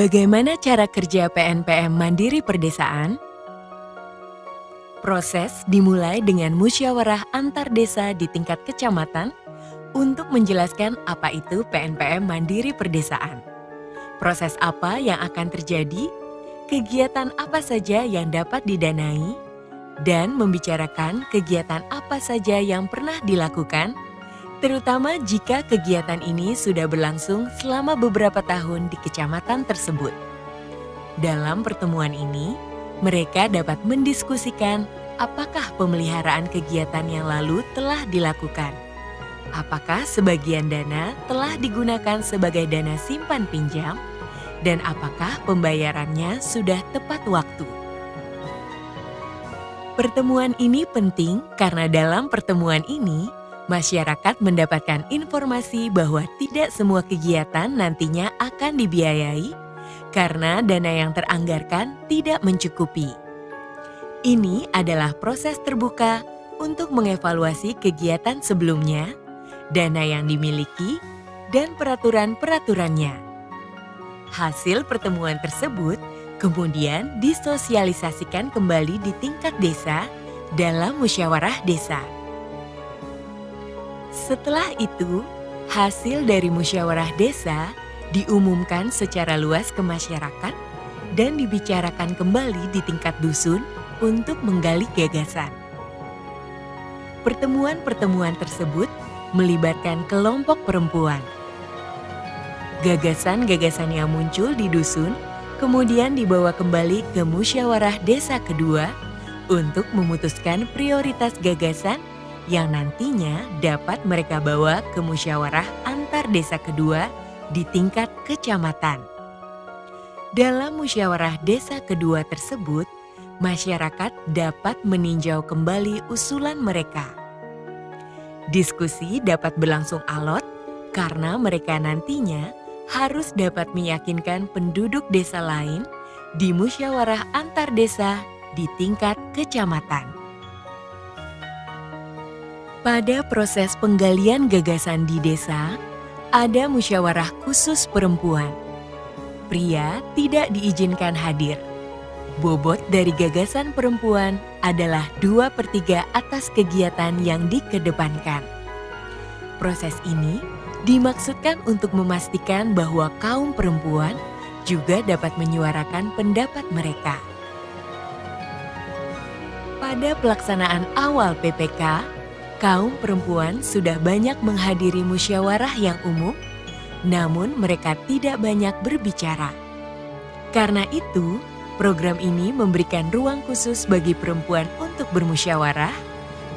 Bagaimana cara kerja PNPM Mandiri Perdesaan? Proses dimulai dengan musyawarah antar desa di tingkat kecamatan untuk menjelaskan apa itu PNPM Mandiri Perdesaan. Proses apa yang akan terjadi, kegiatan apa saja yang dapat didanai, dan membicarakan kegiatan apa saja yang pernah dilakukan, terutama jika kegiatan ini sudah berlangsung selama beberapa tahun di kecamatan tersebut. Dalam pertemuan ini, mereka dapat mendiskusikan apakah pemeliharaan kegiatan yang lalu telah dilakukan. Apakah sebagian dana telah digunakan sebagai dana simpan pinjam, dan apakah pembayarannya sudah tepat waktu. Pertemuan ini penting karena dalam pertemuan ini, masyarakat mendapatkan informasi bahwa tidak semua kegiatan nantinya akan dibiayai karena dana yang teranggarkan tidak mencukupi. Ini adalah proses terbuka untuk mengevaluasi kegiatan sebelumnya, dana yang dimiliki, dan peraturan-peraturannya. Hasil pertemuan tersebut kemudian disosialisasikan kembali di tingkat desa dalam musyawarah desa. Setelah itu, hasil dari musyawarah desa diumumkan secara luas ke masyarakat dan dibicarakan kembali di tingkat dusun untuk menggali gagasan. Pertemuan-pertemuan tersebut melibatkan kelompok perempuan. Gagasan-gagasan yang muncul di dusun kemudian dibawa kembali ke musyawarah desa kedua untuk memutuskan prioritas gagasan yang nantinya dapat mereka bawa ke musyawarah antar desa kedua di tingkat kecamatan. Dalam musyawarah desa kedua tersebut, masyarakat dapat meninjau kembali usulan mereka. Diskusi dapat berlangsung alot karena mereka nantinya harus dapat meyakinkan penduduk desa lain di musyawarah antar desa di tingkat kecamatan. Pada proses penggalian gagasan di desa, ada musyawarah khusus perempuan. Pria tidak diizinkan hadir. Bobot dari gagasan perempuan adalah 2/3 atas kegiatan yang dikedepankan. Proses ini dimaksudkan untuk memastikan bahwa kaum perempuan juga dapat menyuarakan pendapat mereka. Pada pelaksanaan awal PPK, kaum perempuan sudah banyak menghadiri musyawarah yang umum, namun mereka tidak banyak berbicara. Karena itu, program ini memberikan ruang khusus bagi perempuan untuk bermusyawarah,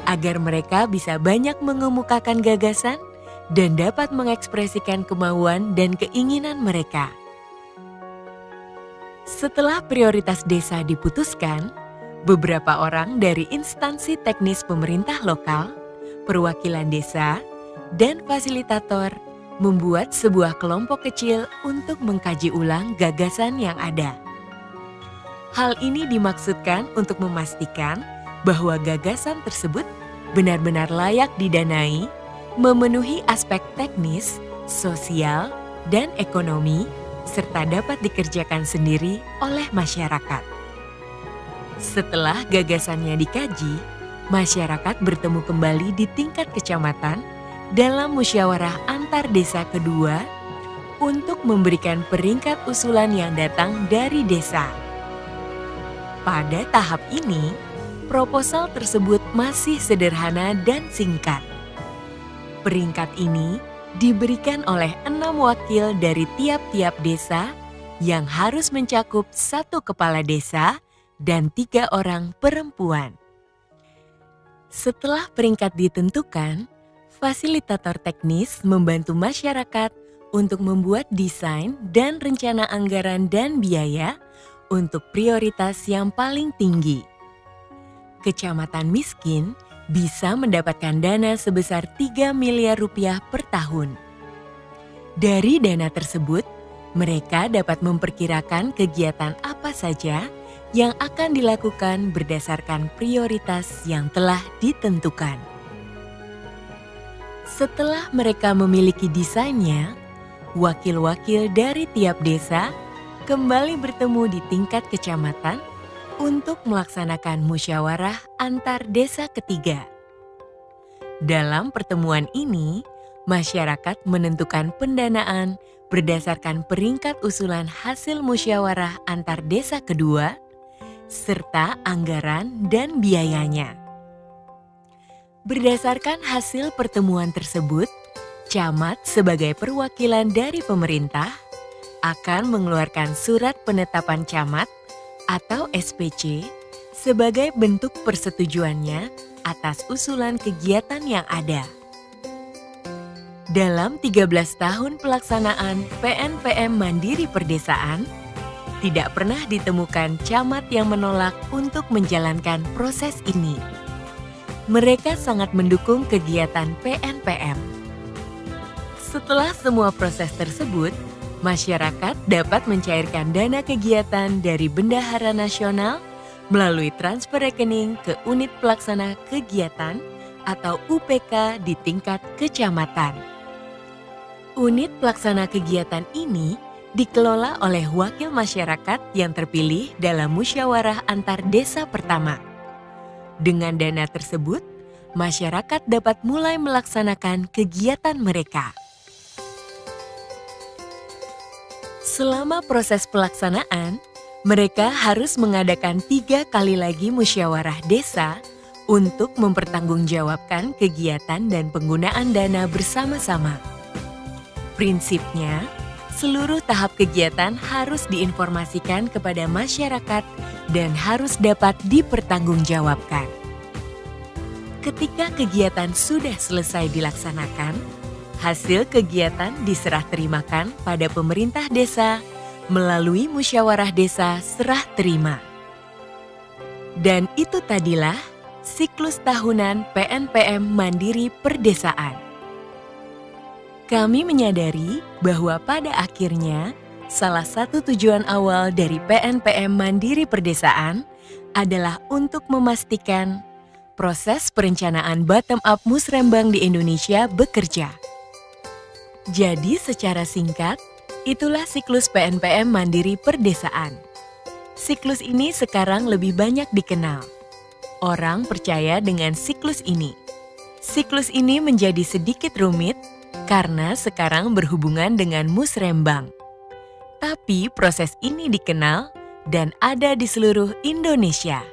agar mereka bisa banyak mengemukakan gagasan dan dapat mengekspresikan kemauan dan keinginan mereka. Setelah prioritas desa diputuskan, beberapa orang dari instansi teknis pemerintah lokal, perwakilan desa, dan fasilitator membuat sebuah kelompok kecil untuk mengkaji ulang gagasan yang ada. Hal ini dimaksudkan untuk memastikan bahwa gagasan tersebut benar-benar layak didanai, memenuhi aspek teknis, sosial, dan ekonomi, serta dapat dikerjakan sendiri oleh masyarakat. Setelah gagasannya dikaji, masyarakat bertemu kembali di tingkat kecamatan dalam musyawarah antar desa kedua untuk memberikan peringkat usulan yang datang dari desa. Pada tahap ini, proposal tersebut masih sederhana dan singkat. Peringkat ini diberikan oleh 6 wakil dari tiap-tiap desa yang harus mencakup 1 kepala desa dan 3 orang perempuan. Setelah peringkat ditentukan, fasilitator teknis membantu masyarakat untuk membuat desain dan rencana anggaran dan biaya untuk prioritas yang paling tinggi. Kecamatan miskin bisa mendapatkan dana sebesar 3 miliar rupiah per tahun. Dari dana tersebut, mereka dapat memperkirakan kegiatan apa saja yang akan dilakukan berdasarkan prioritas yang telah ditentukan. Setelah mereka memiliki desainnya, wakil-wakil dari tiap desa kembali bertemu di tingkat kecamatan untuk melaksanakan musyawarah antar desa ketiga. Dalam pertemuan ini, masyarakat menentukan pendanaan berdasarkan peringkat usulan hasil musyawarah antar desa kedua, serta anggaran dan biayanya. Berdasarkan hasil pertemuan tersebut, camat sebagai perwakilan dari pemerintah akan mengeluarkan surat penetapan camat atau SPC sebagai bentuk persetujuannya atas usulan kegiatan yang ada. Dalam 13 tahun pelaksanaan PNPM Mandiri Perdesaan, tidak pernah ditemukan camat yang menolak untuk menjalankan proses ini. Mereka sangat mendukung kegiatan PNPM. Setelah semua proses tersebut, masyarakat dapat mencairkan dana kegiatan dari Bendahara Nasional melalui transfer rekening ke unit pelaksana kegiatan atau UPK di tingkat kecamatan. Unit pelaksana kegiatan ini dikelola oleh wakil masyarakat yang terpilih dalam musyawarah antar desa pertama. Dengan dana tersebut, masyarakat dapat mulai melaksanakan kegiatan mereka. Selama proses pelaksanaan, mereka harus mengadakan 3 kali lagi musyawarah desa untuk mempertanggungjawabkan kegiatan dan penggunaan dana bersama-sama. Prinsipnya, seluruh tahap kegiatan harus diinformasikan kepada masyarakat dan harus dapat dipertanggungjawabkan. Ketika kegiatan sudah selesai dilaksanakan, hasil kegiatan diserah terimakan pada pemerintah desa melalui musyawarah desa serah terima. Dan itu tadilah siklus tahunan PNPM Mandiri Perdesaan. Kami menyadari bahwa pada akhirnya salah satu tujuan awal dari PNPM Mandiri Perdesaan adalah untuk memastikan proses perencanaan bottom-up musrembang di Indonesia bekerja. Jadi secara singkat, itulah siklus PNPM Mandiri Perdesaan. Siklus ini sekarang lebih banyak dikenal. Orang percaya dengan siklus ini. Siklus ini menjadi sedikit rumit karena sekarang berhubungan dengan musrembang. Tapi proses ini dikenal dan ada di seluruh Indonesia.